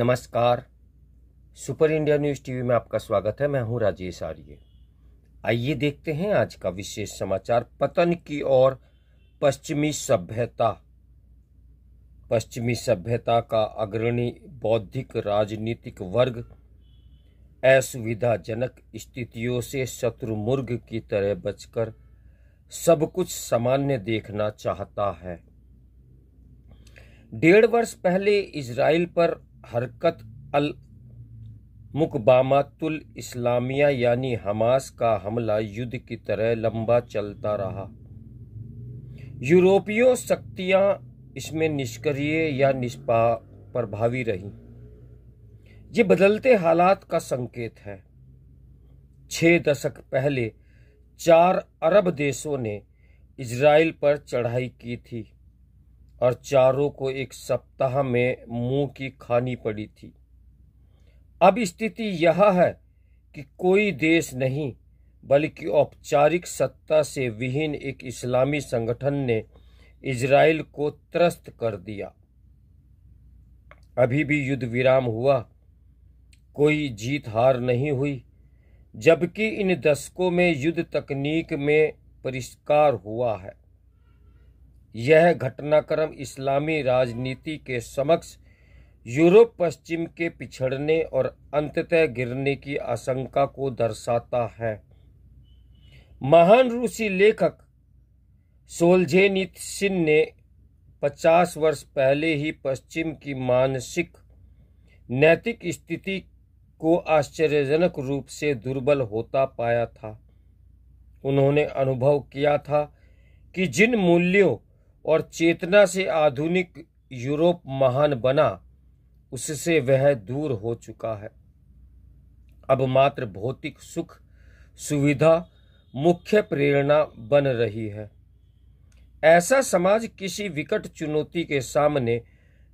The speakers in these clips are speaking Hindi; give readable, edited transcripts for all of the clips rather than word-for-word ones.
नमस्कार। सुपर इंडिया न्यूज़ टीवी में आपका स्वागत है। मैं हूं राजेश आर्य। आइए देखते हैं आज का विशेष समाचार। पतन की ओर पश्चिमी सभ्यता। पश्चिमी सभ्यता का अग्रणी बौद्धिक राजनीतिक वर्ग असुविधाजनक स्थितियों से शत्रुमुर्ग की तरह बचकर सब कुछ सामान्य देखना चाहता है। 1.5 वर्ष पहले इजराइल पर हरकत अल मुकबामातुल इस्लामिया यानी हमास का हमला युद्ध की तरह लंबा चलता रहा। यूरोपीय शक्तियां इसमें निष्क्रिय या निष्प्रभावी रहीं। ये बदलते हालात का संकेत है। 6 दशक पहले 4 अरब देशों ने इजराइल पर चढ़ाई की थी और चारों को एक सप्ताह में मुंह की खानी पड़ी थी। अब स्थिति यह है कि कोई देश नहीं बल्कि औपचारिक सत्ता से विहीन एक इस्लामी संगठन ने इजराइल को त्रस्त कर दिया। अभी भी युद्ध विराम हुआ, कोई जीत हार नहीं हुई, जबकि इन दशकों में युद्ध तकनीक में परिष्कार हुआ है। यह घटनाक्रम इस्लामी राजनीति के समक्ष यूरोप पश्चिम के पिछड़ने और अंततः गिरने की आशंका को दर्शाता है। महान रूसी लेखक सोल्जेनित्सिन ने 50 वर्ष पहले ही पश्चिम की मानसिक नैतिक स्थिति को आश्चर्यजनक रूप से दुर्बल होता पाया था। उन्होंने अनुभव किया था कि जिन मूल्यों और चेतना से आधुनिक यूरोप महान बना, उससे वह दूर हो चुका है। अब मात्र भौतिक सुख सुविधा मुख्य प्रेरणा बन रही है। ऐसा समाज किसी विकट चुनौती के सामने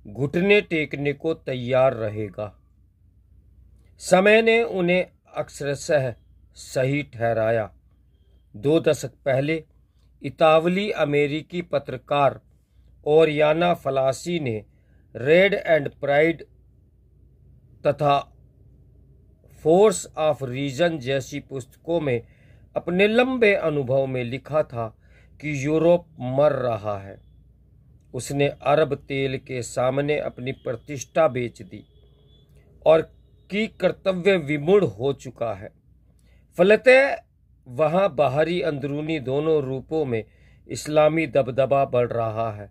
घुटने टेकने को तैयार रहेगा। समय ने उन्हें अक्षरशः सही ठहराया। 2 दशक पहले इतावली अमेरिकी पत्रकार ओरियाना फलासी ने रेड एंड प्राइड तथा फोर्स ऑफ रीजन जैसी पुस्तकों में अपने लंबे अनुभव में लिखा था कि यूरोप मर रहा है। उसने अरब तेल के सामने अपनी प्रतिष्ठा बेच दी और की कर्तव्य विमूढ़ हो चुका है। फलतः वहां बाहरी अंदरूनी दोनों रूपों में इस्लामी दबदबा बढ़ रहा है।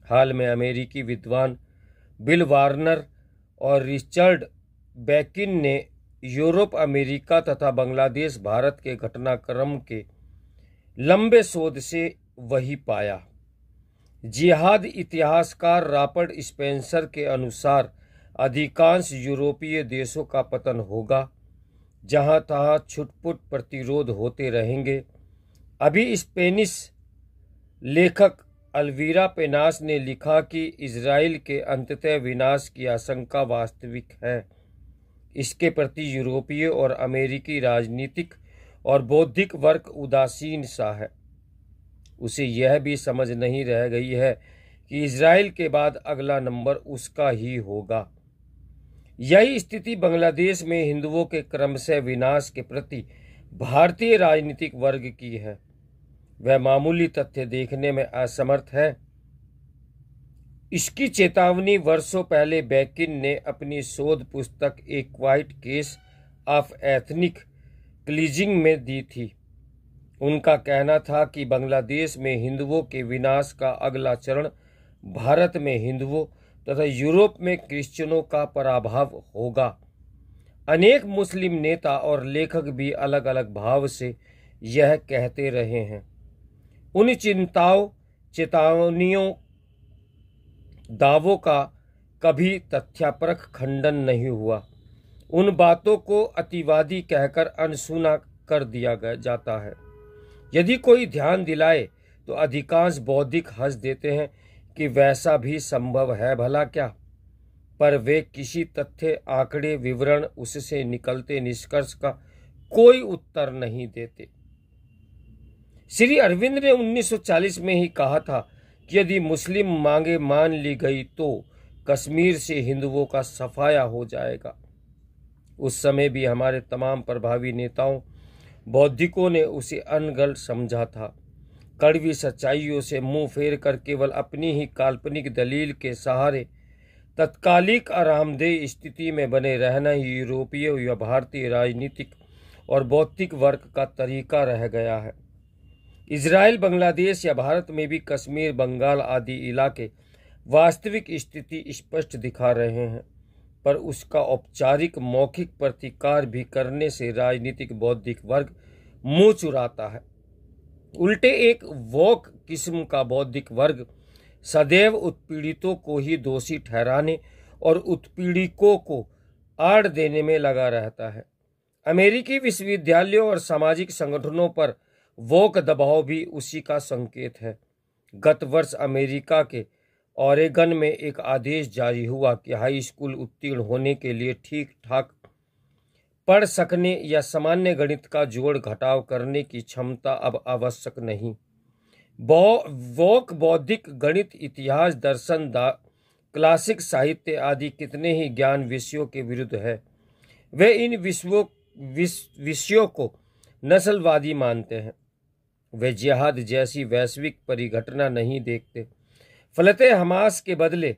हाल में अमेरिकी विद्वान बिल वार्नर और रिचर्ड बैकिन ने यूरोप, अमेरिका तथा बांग्लादेश, भारत के घटनाक्रम के लंबे शोध से वही पाया। जिहाद इतिहासकार रॉबर्ट स्पेंसर के अनुसार अधिकांश यूरोपीय देशों का पतन होगा, जहां तहां छुटपुट प्रतिरोध होते रहेंगे। अभी स्पेनिश लेखक अल्वीरा पेनास ने लिखा कि इजराइल के अंततः विनाश की आशंका वास्तविक है। इसके प्रति यूरोपीय और अमेरिकी राजनीतिक और बौद्धिक वर्ग उदासीन सा है। उसे यह भी समझ नहीं रह गई है कि इजराइल के बाद अगला नंबर उसका ही होगा। यही स्थिति बांग्लादेश में हिंदुओं के क्रमशः विनाश के प्रति भारतीय राजनीतिक वर्ग की है। वह मामूली तथ्य देखने में असमर्थ है। इसकी चेतावनी वर्षों पहले बैकिन ने अपनी शोध पुस्तक a quite case of ethnic cleansing में दी थी। उनका कहना था कि बांग्लादेश में हिंदुओं के विनाश का अगला चरण भारत में हिंदुओं तथा यूरोप में क्रिश्चियनों का पराभव होगा। अनेक मुस्लिम नेता और लेखक भी अलग अलग भाव से यह कहते रहे हैं। उन चेतावनियों, दावों का कभी तथ्यपरक खंडन नहीं हुआ। उन बातों को अतिवादी कहकर अनसुना कर दिया जाता है। यदि कोई ध्यान दिलाए तो अधिकांश बौद्धिक हंस देते हैं कि वैसा भी संभव है भला क्या, पर वे किसी तथ्य, आंकड़े, विवरण, उससे निकलते निष्कर्ष का कोई उत्तर नहीं देते। श्री अरविंद ने 1940 में ही कहा था कि यदि मुस्लिम मांगे मान ली गई तो कश्मीर से हिंदुओं का सफाया हो जाएगा। उस समय भी हमारे तमाम प्रभावी नेताओं बौद्धिकों ने उसे अनगढ़ समझा था। कड़वी सच्चाइयों से मुंह फेर कर केवल अपनी ही काल्पनिक दलील के सहारे तत्कालिक आरामदेह स्थिति में बने रहना ही यूरोपीय या भारतीय राजनीतिक और बौद्धिक वर्ग का तरीका रह गया है। इजराइल, बांग्लादेश या भारत में भी कश्मीर, बंगाल आदि इलाके वास्तविक स्थिति स्पष्ट दिखा रहे हैं, पर उसका औपचारिक मौखिक प्रतिकार भी करने से राजनीतिक बौद्धिक वर्ग मुंह चुराता है। उल्टे एक वोक किस्म का बौद्धिक वर्ग सदैव उत्पीड़ितों को ही दोषी ठहराने और उत्पीड़ितों को आड़ देने में लगा रहता है। अमेरिकी विश्वविद्यालयों और सामाजिक संगठनों पर वोक दबाव भी उसी का संकेत है। गत वर्ष अमेरिका के ओरेगन में एक आदेश जारी हुआ कि हाई स्कूल उत्तीर्ण होने के लिए ठीक ठाक पढ़ सकने या सामान्य गणित का जोड़ घटाव करने की क्षमता अब आवश्यक नहीं। वोक बौद्धिक गणित, इतिहास, दर्शन, क्लासिक साहित्य आदि कितने ही ज्ञान विषयों के विरुद्ध है। वे इन विषयों को नस्लवादी मानते हैं। वे जिहाद जैसी वैश्विक परिघटना नहीं देखते। फलते हमास के बदले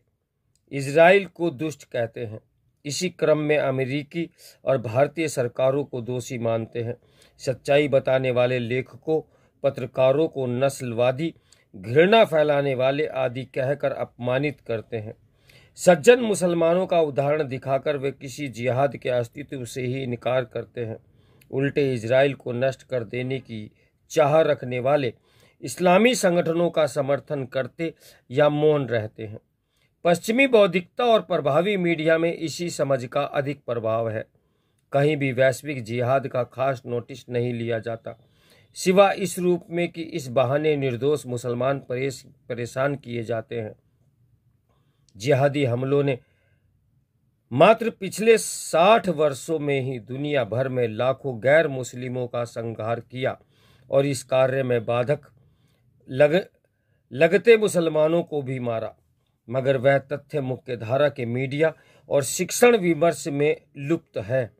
इजराइल को दुष्ट कहते हैं। इसी क्रम में अमेरिकी और भारतीय सरकारों को दोषी मानते हैं। सच्चाई बताने वाले लेखकों, पत्रकारों को नस्लवादी, घृणा फैलाने वाले आदि कहकर अपमानित करते हैं। सज्जन मुसलमानों का उदाहरण दिखाकर वे किसी जिहाद के अस्तित्व से ही इनकार करते हैं। उल्टे इजराइल को नष्ट कर देने की चाह रखने वाले इस्लामी संगठनों का समर्थन करते या मौन रहते हैं। पश्चिमी बौद्धिकता और प्रभावी मीडिया में इसी समझ का अधिक प्रभाव है। कहीं भी वैश्विक जिहाद का खास नोटिस नहीं लिया जाता, सिवा इस रूप में कि इस बहाने निर्दोष मुसलमान परेशान किए जाते हैं। जिहादी हमलों ने मात्र पिछले 60 वर्षों में ही दुनिया भर में लाखों गैर मुस्लिमों का संहार किया और इस कार्य में बाधक लगते मुसलमानों को भी मारा, मगर वह तथ्य मुख्य धारा के मीडिया और शिक्षण विमर्श में लुप्त है।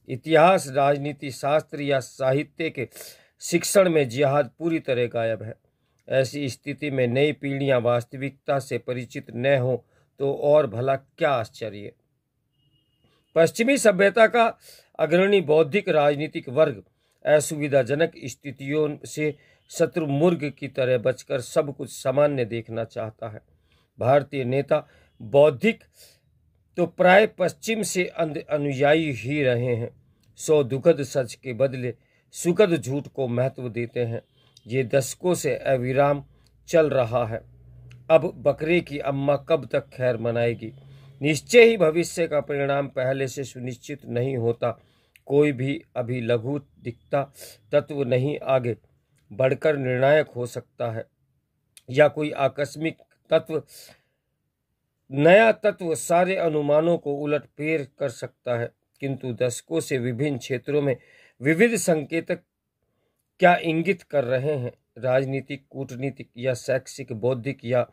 इतिहास, राजनीति शास्त्र या साहित्य के शिक्षण में जिहाद पूरी तरह गायब है। ऐसी स्थिति में नई पीढ़ियां वास्तविकता से परिचित न हो तो और भला क्या आश्चर्य। पश्चिमी सभ्यता का अग्रणी बौद्धिक राजनीतिक वर्ग असुविधाजनक स्थितियों से शत्रुमुर्ग की तरह बचकर सब कुछ सामान्य देखना चाहता है। भारतीय नेता बौद्धिक तो प्राय पश्चिम से अनुयायी ही रहे हैं। सौ दुखद सच के बदले सुखद झूठ को महत्व देते हैं। ये दशकों से अविराम चल रहा है। अब बकरे की अम्मा कब तक खैर मनाएगी? निश्चय ही भविष्य का परिणाम पहले से सुनिश्चित नहीं होता। कोई भी अभी लघु दिखता तत्व नहीं आगे बढ़कर निर्णायक हो सकता है, या कोई आकस्मिक तत्व, नया तत्व सारे अनुमानों को उलटफेर कर सकता है। किंतु दशकों से विभिन्न क्षेत्रों में विविध संकेतक क्या इंगित कर रहे हैं? राजनीतिक, कूटनीतिक या शैक्षिक, बौद्धिक या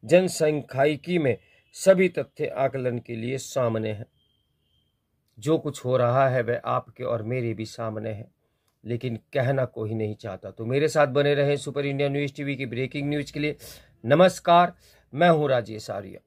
जनसंख्यायिकी में सभी तथ्य आकलन के लिए सामने हैं। जो कुछ हो रहा है वह आपके और मेरे भी सामने है, लेकिन कहना कोई नहीं चाहता। तो मेरे साथ बने रहें सुपर इंडिया न्यूज़ टीवी की ब्रेकिंग न्यूज़ के लिए। नमस्कार, मैं हूं राजेश आर्य।